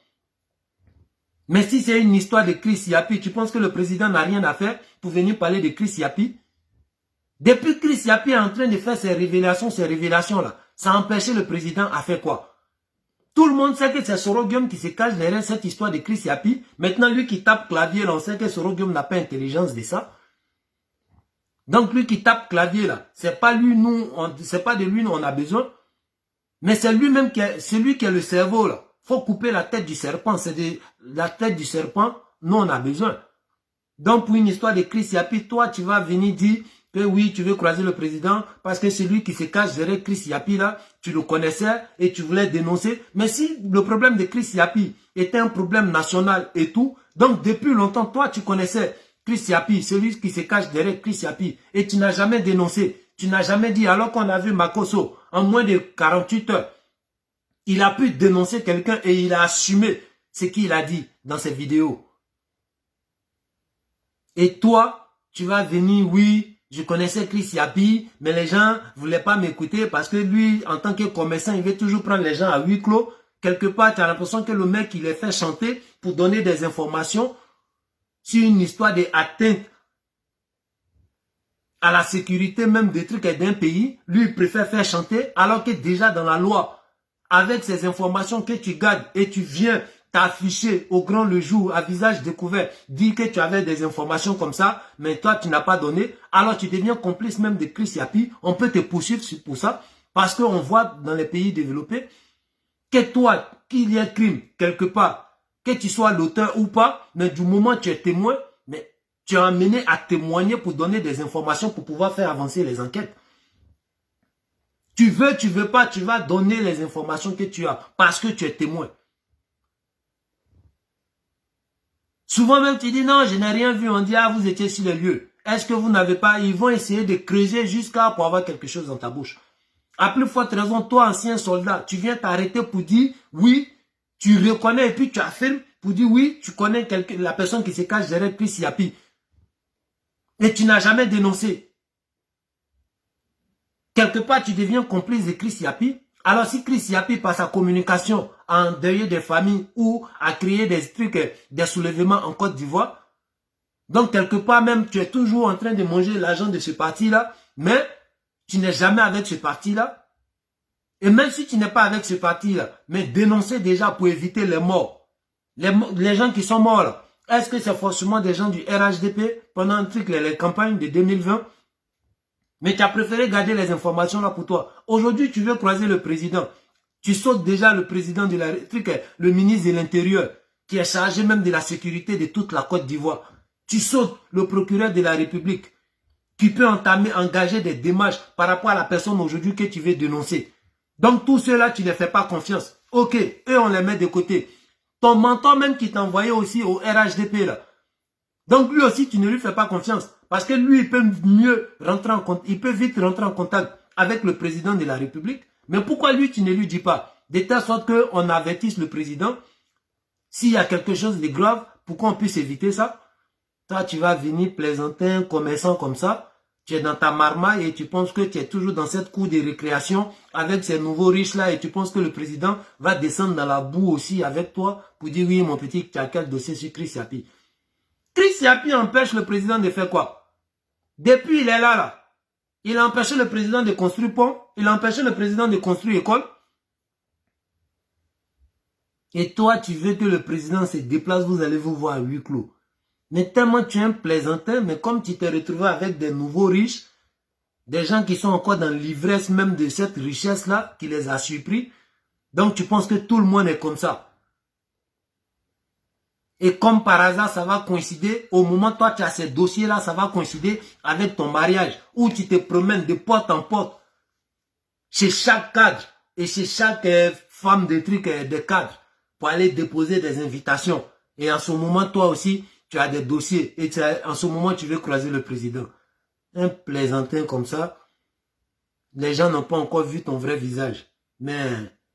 Mais si c'est une histoire de Chris Yapi, tu penses que le président n'a rien à faire pour venir parler de Chris Yapi? Depuis Chris Yapi est en train de faire ces révélations-là, ça a empêché le président à faire quoi? Tout le monde sait que c'est Sorogium qui se cache derrière cette histoire de Chris Yapi. Maintenant, lui qui tape clavier, là, on sait que Sorogium n'a pas intelligence de ça. Donc, lui qui tape clavier, là, c'est pas lui, c'est pas de lui, nous, on a besoin. Mais c'est lui-même c'est lui qui a le cerveau, là. Faut couper la tête du serpent. C'est de la tête du serpent, nous on a besoin. Donc pour une histoire de Chris Yapi, toi tu vas venir dire que oui, tu veux croiser le président parce que c'est lui qui se cache derrière Chris Yapi là, tu le connaissais et tu voulais dénoncer. Mais si le problème de Chris Yapi était un problème national et tout, donc depuis longtemps, toi tu connaissais Chris Yapi, celui qui se cache derrière Chris Yapi, et tu n'as jamais dénoncé, tu n'as jamais dit, alors qu'on a vu Makosso en moins de 48 heures, il a pu dénoncer quelqu'un et il a assumé ce qu'il a dit dans ses vidéos. Et toi, tu vas venir, oui, je connaissais Chris Yapi, mais les gens ne voulaient pas m'écouter parce que lui, en tant que commerçant, il veut toujours prendre les gens à huis clos. Quelque part, tu as l'impression que le mec, il les fait chanter pour donner des informations sur une histoire d'atteinte à la sécurité même des trucs d'un pays. Lui, il préfère faire chanter alors que déjà dans la loi, avec ces informations que tu gardes et tu viens t'afficher au grand le jour, à visage découvert, dire que tu avais des informations comme ça, mais toi tu n'as pas donné, alors tu deviens complice même de Chris Yapi. On peut te poursuivre pour ça, parce qu'on voit dans les pays développés que toi, qu'il y ait crime quelque part, que tu sois l'auteur ou pas, mais du moment que tu es témoin, mais tu es amené à témoigner pour donner des informations pour pouvoir faire avancer les enquêtes. Tu veux pas, tu vas donner les informations que tu as parce que tu es témoin. Souvent même tu dis non, je n'ai rien vu, on dit ah vous étiez sur les lieux. Est-ce que vous n'avez pas, ils vont essayer de creuser jusqu'à pour avoir quelque chose dans ta bouche. À plus forte raison, toi ancien soldat, tu viens t'arrêter pour dire oui, tu reconnais et puis tu affirmes pour dire oui, tu connais la personne qui se cache derrière Chris Yapi. Et tu n'as jamais dénoncé. Quelque part, tu deviens complice de Chris Yapi. Alors, si Chris Yapi, par sa communication, a endeuillé des familles ou a créé des trucs, des soulèvements en Côte d'Ivoire, donc quelque part même, tu es toujours en train de manger l'argent de ce parti-là, mais tu n'es jamais avec ce parti-là. Et même si tu n'es pas avec ce parti-là, mais dénoncer déjà pour éviter les morts. Les gens qui sont morts là, est-ce que c'est forcément des gens du RHDP pendant un truc, les campagnes de 2020? Mais tu as préféré garder les informations là pour toi. Aujourd'hui, tu veux croiser le président. Tu sautes déjà le président de la République, le ministre de l'Intérieur, qui est chargé même de la sécurité de toute la Côte d'Ivoire. Tu sautes le procureur de la République, qui peut engager des démarches par rapport à la personne aujourd'hui que tu veux dénoncer. Donc tous ceux-là, tu ne les fais pas confiance. Ok, eux, on les met de côté. Ton mentor même qui t'a envoyé aussi au RHDP là. Donc lui aussi, tu ne lui fais pas confiance. Parce que lui, il peut mieux rentrer en contact, il peut vite rentrer en contact avec le président de la République. Mais pourquoi lui, tu ne lui dis pas? De telle sorte qu'on avertisse le président. S'il y a quelque chose de grave, pour qu'on puisse éviter ça. Toi, tu vas venir plaisanter un commerçant comme ça. Tu es dans ta marmaille et tu penses que tu es toujours dans cette cour de récréation avec ces nouveaux riches-là et tu penses que le président va descendre dans la boue aussi avec toi pour dire oui, mon petit, tu as quel dossier sur Chris Yapi. Chris Yapi empêche le président de faire quoi? Depuis il est là. Il a empêché le président de construire pont, il a empêché le président de construire école. Et toi, tu veux que le président se déplace, vous allez vous voir à huis clos. Mais tellement tu es un plaisantin, mais comme tu t'es retrouvé avec des nouveaux riches, des gens qui sont encore dans l'ivresse même de cette richesse-là, qui les a surpris, donc tu penses que tout le monde est comme ça. Et comme par hasard, ça va coïncider, au moment où toi tu as ces dossiers-là, ça va coïncider avec ton mariage, où tu te promènes de porte en porte, chez chaque cadre, et chez chaque femme de trucs, des cadres, pour aller déposer des invitations. Et en ce moment, toi aussi, tu as des dossiers et en ce moment, tu veux croiser le président. Un plaisantin comme ça, les gens n'ont pas encore vu ton vrai visage. Mais,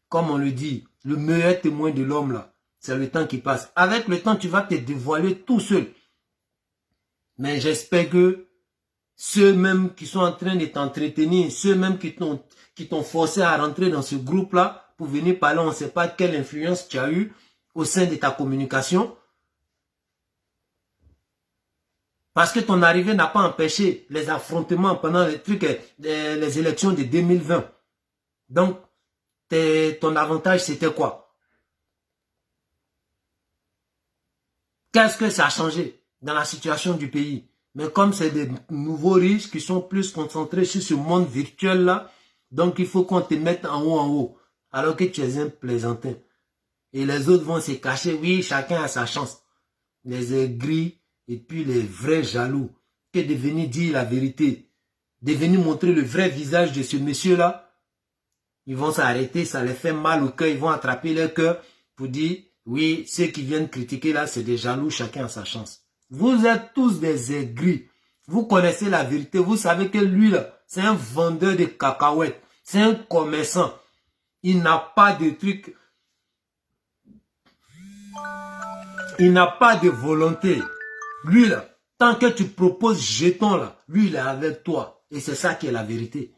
comme on le dit, le meilleur témoin de l'homme, là, c'est le temps qui passe. Avec le temps, tu vas te dévoiler tout seul. Mais j'espère que ceux-mêmes qui sont en train de t'entretenir, ceux-mêmes qui t'ont forcé à rentrer dans ce groupe-là, pour venir parler, on ne sait pas quelle influence tu as eu au sein de ta communication. Parce que ton arrivée n'a pas empêché les affrontements pendant les élections de 2020. Donc, ton avantage, c'était quoi? Qu'est-ce que ça a changé dans la situation du pays? Mais comme c'est des nouveaux riches qui sont plus concentrés sur ce monde virtuel-là, donc il faut qu'on te mette en haut, alors que tu es un plaisantin. Et les autres vont se cacher, oui, chacun a sa chance. Les aigris, et puis les vrais jaloux, que de venir dire la vérité, de venir montrer le vrai visage de ce monsieur-là, ils vont s'arrêter, ça les fait mal au cœur, ils vont attraper leur cœur pour dire, oui, ceux qui viennent critiquer là, c'est des jaloux, chacun a sa chance. Vous êtes tous des aigris, vous connaissez la vérité, vous savez que lui là, c'est un vendeur de cacahuètes, c'est un commerçant, il n'a pas de truc, il n'a pas de volonté. Lui là, tant que tu proposes jeton là, lui il est avec toi. Et c'est ça qui est la vérité.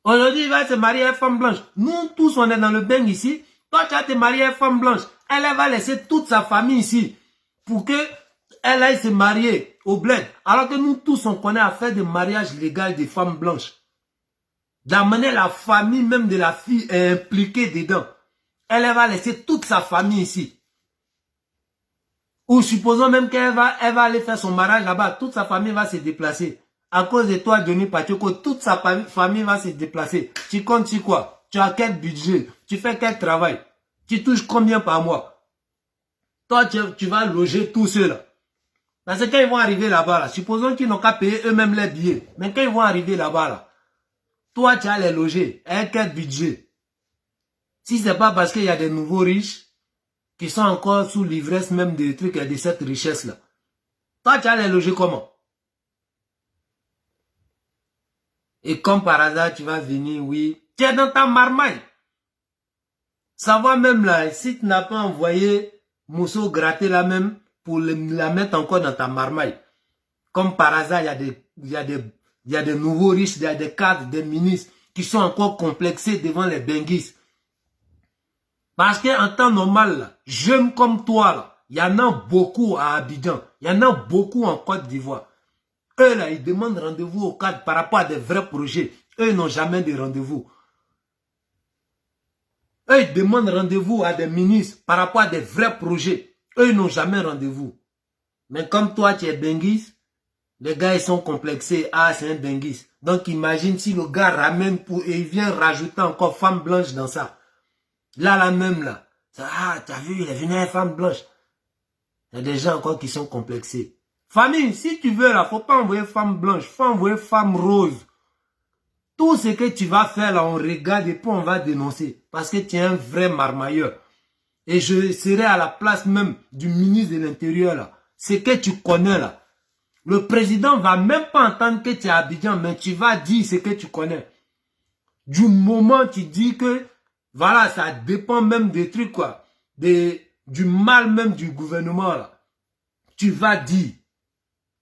Aujourd'hui, il va se marier à une femme blanche. Nous tous, on est dans le bain ici. Toi, tu vas te marier à une femme blanche. Elle va laisser toute sa famille ici. Pour que elle aille se marier au bled. Alors que nous tous, on connaît à faire des mariages légaux des femmes blanches. D'amener la famille même de la fille est impliquée dedans. Elle va laisser toute sa famille ici. Ou supposons même qu'elle va aller faire son mariage là-bas, toute sa famille va se déplacer. À cause de toi, Johnny Pachoko, toute sa famille va se déplacer. Tu comptes sur quoi? Tu as quel budget? Tu fais quel travail? Tu touches combien par mois? Toi, tu vas loger tout cela. Parce que quand ils vont arriver là-bas, là, supposons qu'ils n'ont qu'à payer eux-mêmes les billets. Mais quand ils vont arriver là-bas, là, toi, tu vas les loger. Avec quel budget? Si ce n'est pas parce qu'il y a des nouveaux riches, qui sont encore sous l'ivresse même des trucs et de cette richesse-là. Toi, tu vas les loger comment? Et comme par hasard, tu vas venir, oui, tu es dans ta marmaille. Ça va même là, si tu n'as pas envoyé Mousso gratter là même pour la mettre encore dans ta marmaille. Comme par hasard, il y a des nouveaux riches, il y a des cadres, des ministres qui sont encore complexés devant les benguistes. Parce qu'en temps normal, là, jeunes comme toi, là, il y en a beaucoup à Abidjan. Il y en a beaucoup en Côte d'Ivoire. Eux, là, ils demandent rendez-vous au cadre par rapport à des vrais projets. Eux, ils n'ont jamais de rendez-vous. Eux, ils demandent rendez-vous à des ministres par rapport à des vrais projets. Eux, ils n'ont jamais rendez-vous. Mais comme toi, tu es benguiste, les gars, ils sont complexés. Ah, c'est un benguiste. Donc, imagine si le gars ramène et il vient rajouter encore femme blanche dans ça. Là même, là. Ah, t'as vu, il est venu à une femme blanche. Il y a des gens encore qui sont complexés. Famille, si tu veux, là, faut pas envoyer femme blanche, faut envoyer femme rose. Tout ce que tu vas faire, là, on regarde et puis on va dénoncer. Parce que tu es un vrai marmailleur. Et je serai à la place même du ministre de l'Intérieur, là. Ce que tu connais, là. Le président va même pas entendre que tu es à Abidjan, mais tu vas dire ce que tu connais. Du moment où tu dis que voilà, ça dépend même des trucs, quoi. Du mal même du gouvernement, là. Tu vas dire.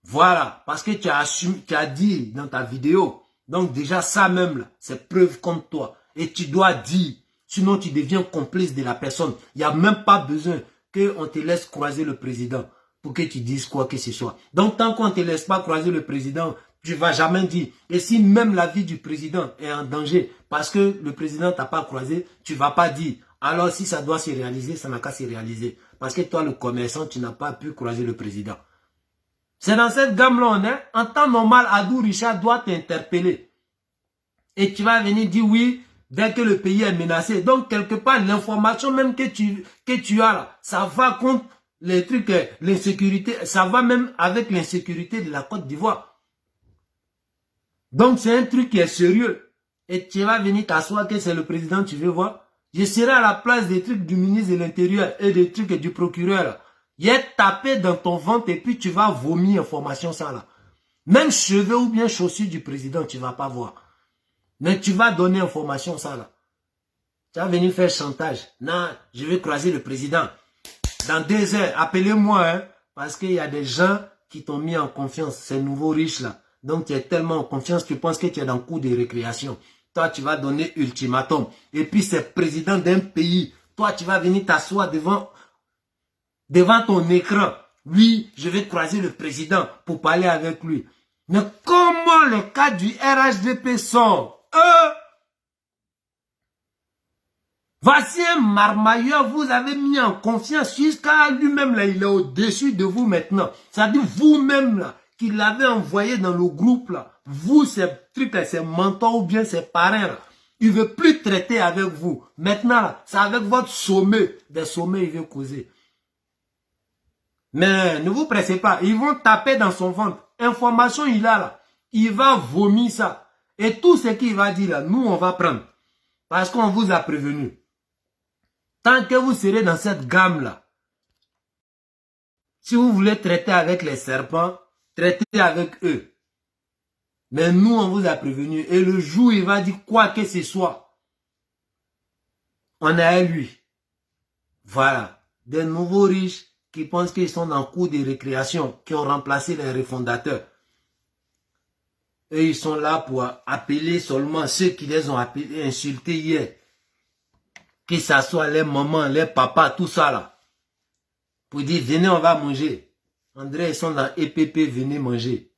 Voilà, parce que tu as assumé, tu as dit dans ta vidéo. Donc déjà ça même là, c'est preuve contre toi. Et tu dois dire, sinon tu deviens complice de la personne. Il n'y a même pas besoin qu'on te laisse croiser le président pour que tu dises quoi que ce soit. Donc tant qu'on ne te laisse pas croiser le président, tu ne vas jamais dire. Et si même la vie du président est en danger, parce que le président ne t'a pas croisé, tu ne vas pas dire. Alors si ça doit se réaliser, ça n'a qu'à se réaliser. Parce que toi, le commerçant, tu n'as pas pu croiser le président. C'est dans cette gamme-là, on est. En temps normal, Adou Richard doit t'interpeller. Et tu vas venir dire oui, dès que le pays est menacé. Donc, quelque part, l'information même que tu as là, ça va contre les trucs, l'insécurité. Ça va même avec l'insécurité de la Côte d'Ivoire. Donc, c'est un truc qui est sérieux. Et tu vas venir t'asseoir que c'est le président, tu veux voir. Je serai à la place des trucs du ministre de l'Intérieur et des trucs du procureur là. Il est tapé dans ton ventre et puis tu vas vomir information ça là. Même cheveux ou bien chaussures du président, tu ne vas pas voir. Mais tu vas donner information ça là. Tu vas venir faire chantage. Non, je vais croiser le président. Dans 2 heures, appelez-moi, hein, parce qu'il y a des gens qui t'ont mis en confiance, ces nouveaux riches là. Donc tu es tellement en confiance, tu penses que tu es dans le cours de récréation. Toi, tu vas donner ultimatum. Et puis c'est président d'un pays. Toi, tu vas venir t'asseoir devant ton écran. Oui, je vais croiser le président pour parler avec lui. Mais comment les cas du RHDP sont? Voici un marmailleur, vous avez mis en confiance jusqu'à lui-même, là, il est au-dessus de vous maintenant. C'est-à-dire vous-même, là, qui l'avez envoyé dans le groupe, là. Vous, ces trucs, là, ces mentors ou bien ces parrains, là. Il ne veut plus traiter avec vous. Maintenant, là, c'est avec votre sommet. Des sommets, il veut causer. Mais ne vous pressez pas. Ils vont taper dans son ventre. Information, il a là. Il va vomir ça. Et tout ce qu'il va dire là, nous, on va prendre. Parce qu'on vous a prévenu. Tant que vous serez dans cette gamme-là, si vous voulez traiter avec les serpents, traitez avec eux. Mais nous, on vous a prévenu. Et le jour où il va dire quoi que ce soit, on est à lui. Voilà. Des nouveaux riches qui pensent qu'ils sont en cours de récréation, qui ont remplacé les refondateurs. Et ils sont là pour appeler seulement ceux qui les ont appelés, insultés hier. Que ce soit les mamans, les papas, tout ça là. Pour dire, venez, on va manger. André, ils sont dans EPP, venez manger.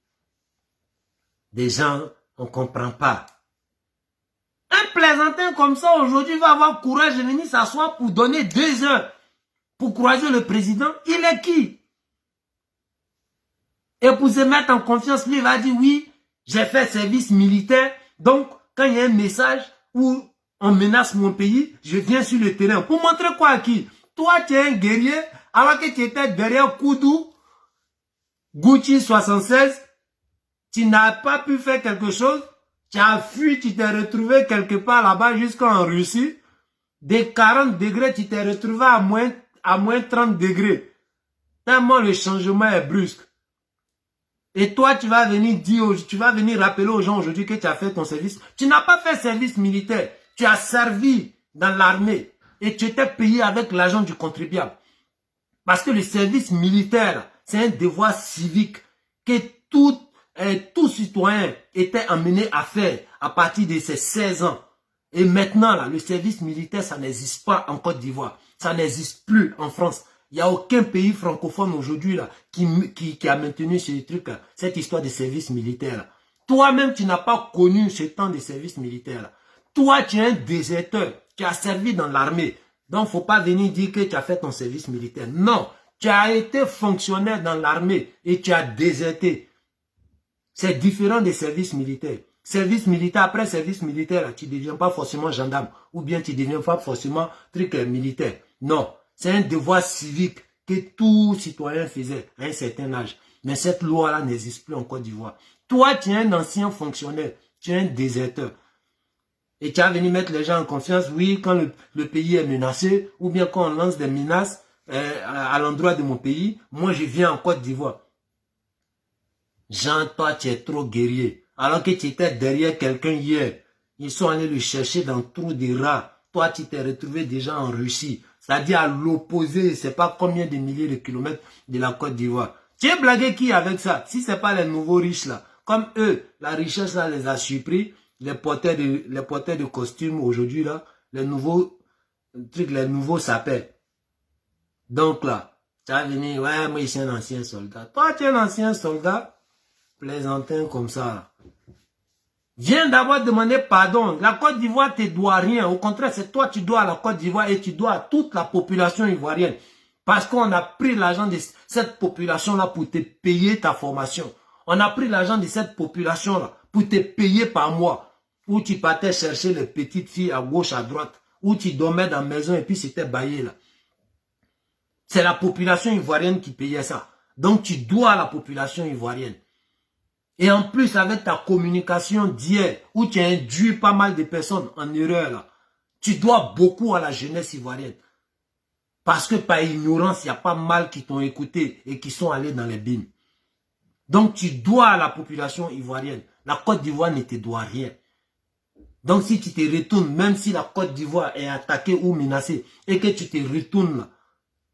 Des gens, on ne comprend pas. Un plaisantin comme ça, aujourd'hui, va avoir courage de venir s'asseoir pour donner 2 heures. Pour croiser le président, il est qui? Et pour se mettre en confiance, lui, il va dire, oui, j'ai fait service militaire. Donc, quand il y a un message où on menace mon pays, je viens sur le terrain. Pour montrer quoi à qui? Toi, tu es un guerrier, alors que tu étais derrière Koudou, Gucci 76, tu n'as pas pu faire quelque chose, tu as fui, tu t'es retrouvé quelque part là-bas jusqu'en Russie. Des 40 degrés, tu t'es retrouvé à moins 30 degrés. Tellement le changement est brusque. Et toi, tu vas venir dire, tu vas venir rappeler aux gens aujourd'hui que tu as fait ton service. Tu n'as pas fait service militaire. Tu as servi dans l'armée. Et tu étais payé avec l'argent du contribuable. Parce que le service militaire, c'est un devoir civique que tout citoyen était amené à faire à partir de ses 16 ans. Et maintenant, là, le service militaire, ça n'existe pas en Côte d'Ivoire. Ça n'existe plus en France. Il n'y a aucun pays francophone aujourd'hui là qui a maintenu ce truc là, cette histoire de service militaire. Toi-même, tu n'as pas connu ce temps de service militaire là. Toi, tu es un déserteur. Tu as servi dans l'armée. Donc, il ne faut pas venir dire que tu as fait ton service militaire. Non, tu as été fonctionnaire dans l'armée et tu as déserté. C'est différent des services militaires. Service militaire, après service militaire, là, tu ne deviens pas forcément gendarme ou bien tu ne deviens pas forcément truc militaire. Non, c'est un devoir civique que tout citoyen faisait à un certain âge. Mais cette loi-là n'existe plus en Côte d'Ivoire. Toi, tu es un ancien fonctionnaire, tu es un déserteur. Et tu as venu mettre les gens en confiance, oui, quand le pays est menacé, ou bien quand on lance des menaces à l'endroit de mon pays, moi je viens en Côte d'Ivoire. Jean, toi tu es trop guerrier. Alors que tu étais derrière quelqu'un hier, ils sont allés le chercher dans le trou des rats. Toi tu t'es retrouvé déjà en Russie. C'est-à-dire à l'opposé, c'est pas combien de milliers de kilomètres de la Côte d'Ivoire. Tu es blagué qui avec ça? Si c'est pas les nouveaux riches là. Comme eux, la richesse là les a surpris. Les porteurs de costumes aujourd'hui là. Les nouveaux trucs, les nouveaux sapins. Donc là, tu vas venir, ouais, moi je suis un ancien soldat. Toi tu es un ancien soldat, plaisantin comme ça là. Viens d'abord demander pardon. La Côte d'Ivoire ne te doit rien. Au contraire, c'est toi tu dois à la Côte d'Ivoire et tu dois à toute la population ivoirienne. Parce qu'on a pris l'argent de cette population-là pour te payer ta formation. On a pris l'argent de cette population-là pour te payer par mois. Où tu partais chercher les petites filles à gauche, à droite. Où tu dormais dans la maison et puis c'était baillé là. C'est la population ivoirienne qui payait ça. Donc tu dois à la population ivoirienne. Et en plus, avec ta communication d'hier, où tu as induit pas mal de personnes en erreur là, tu dois beaucoup à la jeunesse ivoirienne. Parce que par ignorance, il y a pas mal qui t'ont écouté et qui sont allés dans les bines. Donc tu dois à la population ivoirienne. La Côte d'Ivoire ne te doit rien. Donc si tu te retournes, même si la Côte d'Ivoire est attaquée ou menacée, et que tu te retournes là,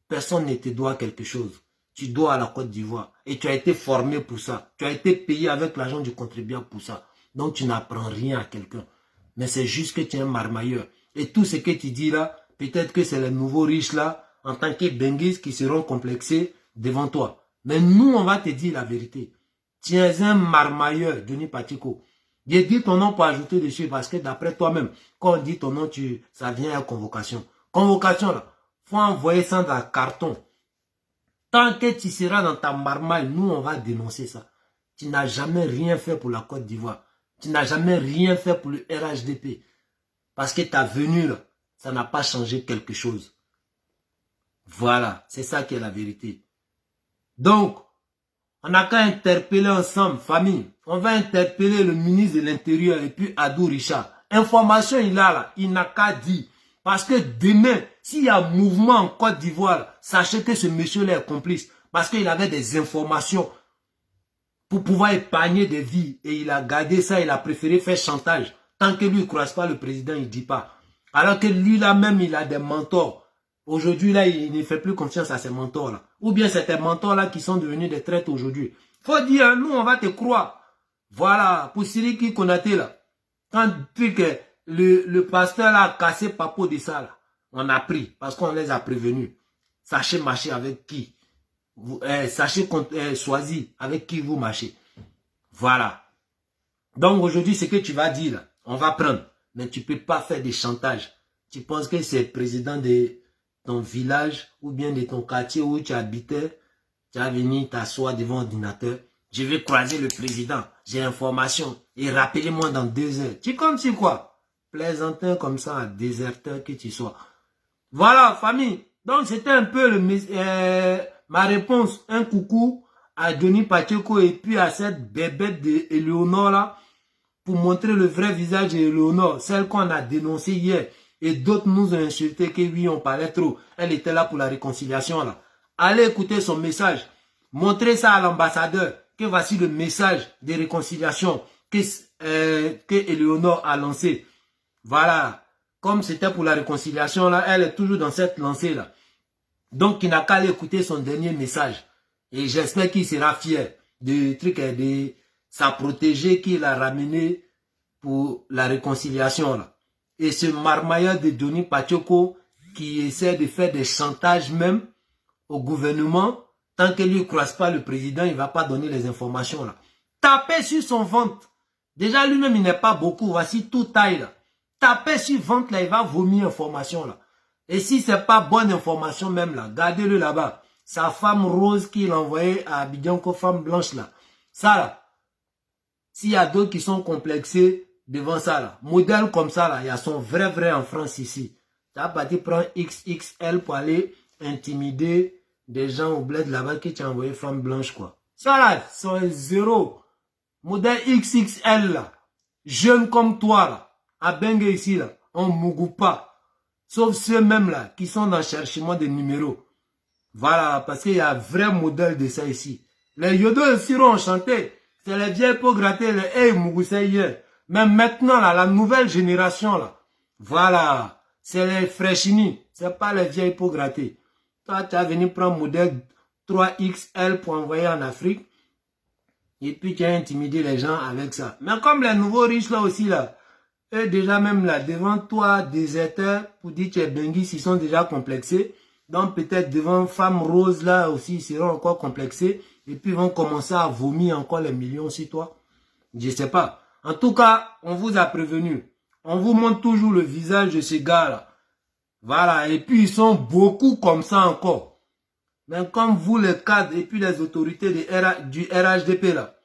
personne ne te doit quelque chose. Tu dois à la Côte d'Ivoire. Et tu as été formé pour ça. Tu as été payé avec l'argent du contribuable pour ça. Donc tu n'apprends rien à quelqu'un. Mais c'est juste que tu es un marmailleur. Et tout ce que tu dis là, peut-être que c'est les nouveaux riches là, en tant que benguis qui seront complexés devant toi. Mais nous, on va te dire la vérité. Tu es un marmailleur, Denis Patiko. J'ai dit ton nom pour ajouter dessus parce que d'après toi-même, quand on dit ton nom, ça vient à convocation. Convocation là, faut envoyer ça dans un carton. Tant que tu seras dans ta marmaille, nous on va dénoncer ça. Tu n'as jamais rien fait pour la Côte d'Ivoire. Tu n'as jamais rien fait pour le RHDP. Parce que ta venue là, ça n'a pas changé quelque chose. Voilà, c'est ça qui est la vérité. Donc, on n'a qu'à interpeller ensemble, famille. On va interpeller le ministre de l'Intérieur et puis Adou Richard. Information il a là, il n'a qu'à dire. Parce que demain, s'il y a un mouvement en Côte d'Ivoire, sachez que ce monsieur-là est complice. Parce qu'il avait des informations pour pouvoir épargner des vies. Et il a gardé ça, il a préféré faire chantage. Tant que lui ne croise pas le président, il ne dit pas. Alors que lui là même, il a des mentors. Aujourd'hui là, il ne fait plus confiance à ses mentors là. Ou bien c'est tes mentors là qui sont devenus des traites aujourd'hui. Faut dire, nous on va te croire. Voilà, pour Siriki Konaté là. Quand le pasteur là a cassé Papo de ça là, on a pris parce qu'on les a prévenus. Sachez marcher avec qui. Sachez choisir avec qui vous marchez. Voilà. Donc aujourd'hui, ce que tu vas dire là, on va prendre. Mais tu ne peux pas faire des chantages. Tu penses que c'est le président de ton village ou bien de ton quartier où tu habitais. Tu vas venir t'asseoir devant l'ordinateur. Je vais croiser le président. J'ai l'information. Et rappelez-moi dans 2 heures. Tu comptes sur quoi? Plaisantin comme ça, déserteur que tu sois. Voilà, famille. Donc, c'était un peu ma réponse. Un coucou à Denis Patiko et puis à cette bébête d'Éléonore là. Pour montrer le vrai visage d'Éléonore. Celle qu'on a dénoncée hier. Et d'autres nous ont insulté que oui, on parlait trop. Elle était là pour la réconciliation là. Allez écouter son message. Montrez ça à l'ambassadeur. Que voici le message de réconciliation que Éléonore a lancé. Voilà. Comme c'était pour la réconciliation là, elle est toujours dans cette lancée là. Donc il n'a qu'à aller écouter son dernier message. Et j'espère qu'il sera fier du truc de sa protégée qu'il a ramené pour la réconciliation là. Et ce marmailleur de Denis Patiko qui essaie de faire des chantages même au gouvernement, tant qu'il ne croise pas le président, il ne va pas donner les informations là. Tapez sur son ventre. Déjà lui-même il n'est pas beaucoup, voici tout taille là. Tapez sur le ventre là, il va vomir information là. Et si ce n'est pas bonne information même là, gardez-le là-bas. Sa femme rose qu'il a envoyée à Abidjan, femme blanche là. Ça là, s'il y a d'autres qui sont complexés devant ça là, modèle comme ça là, il y a son vrai en France ici. Tu vas partir prendre XXL pour aller intimider des gens au bled là-bas qui t'ont envoyé femme blanche quoi. Ça là, c'est 0. Modèle XXL là, jeune comme toi là, à Bengue ici là, on ne mougou pas. Sauf ceux-mêmes là, qui sont dans le cherchement des numéros. Voilà, parce qu'il y a un vrai modèle de ça ici. Les yodos aussi ont chanté. C'est les vieilles peaux grattées, les hey mougoussé hier. Mais maintenant là, la nouvelle génération là, voilà, c'est les fraîchinis. C'est pas les vieilles peaux grattées. Toi, tu as venu prendre modèle 3XL pour envoyer en Afrique. Et puis tu as intimidé les gens avec ça. Mais comme les nouveaux riches là aussi là, eux déjà même là, devant toi, déserteur, pour dire que tu es Bengis, ils sont déjà complexés. Donc peut-être devant Femme Rose là aussi, ils seront encore complexés. Et puis ils vont commencer à vomir encore les millions sur toi. Je sais pas. En tout cas, on vous a prévenu. On vous montre toujours le visage de ces gars là. Voilà. Et puis ils sont beaucoup comme ça encore. Mais comme vous les cadres et puis les autorités du RHDP là,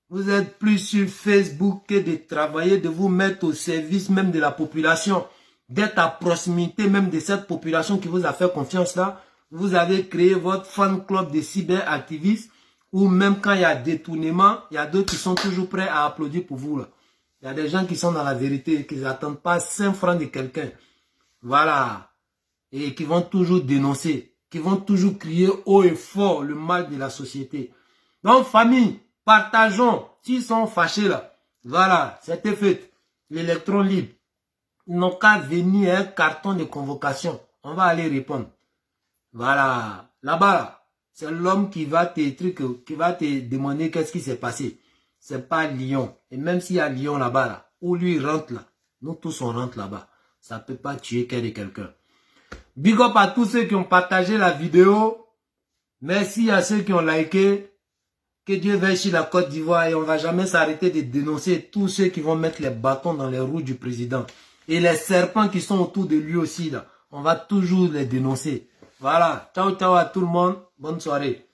vous êtes plus sur Facebook que de travailler, de vous mettre au service même de la population, d'être à proximité même de cette population qui vous a fait confiance là. Vous avez créé votre fan club de cyberactivistes ou même quand il y a détournement, il y a d'autres qui sont toujours prêts à applaudir pour vous là. Il y a des gens qui sont dans la vérité et qui n'attendent pas 5 francs de quelqu'un. Voilà. Et qui vont toujours dénoncer, qui vont toujours crier haut et fort le mal de la société. Donc famille, partageons. S'ils sont fâchés là, voilà, c'était fait. L'électron libre. Ils n'ont qu'à venir un carton de convocation. On va aller répondre. Voilà. Là-bas, là, c'est l'homme qui va te demander qu'est-ce qui s'est passé. C'est pas Lyon. Et même s'il y a Lyon là-bas, là, où lui rentre là, nous tous on rentre là-bas. Ça ne peut pas tuer quelqu'un. Big up à tous ceux qui ont partagé la vidéo. Merci à ceux qui ont liké. Que Dieu veille sur la Côte d'Ivoire et on ne va jamais s'arrêter de dénoncer tous ceux qui vont mettre les bâtons dans les roues du président. Et les serpents qui sont autour de lui aussi, là, on va toujours les dénoncer. Voilà. Ciao, ciao à tout le monde. Bonne soirée.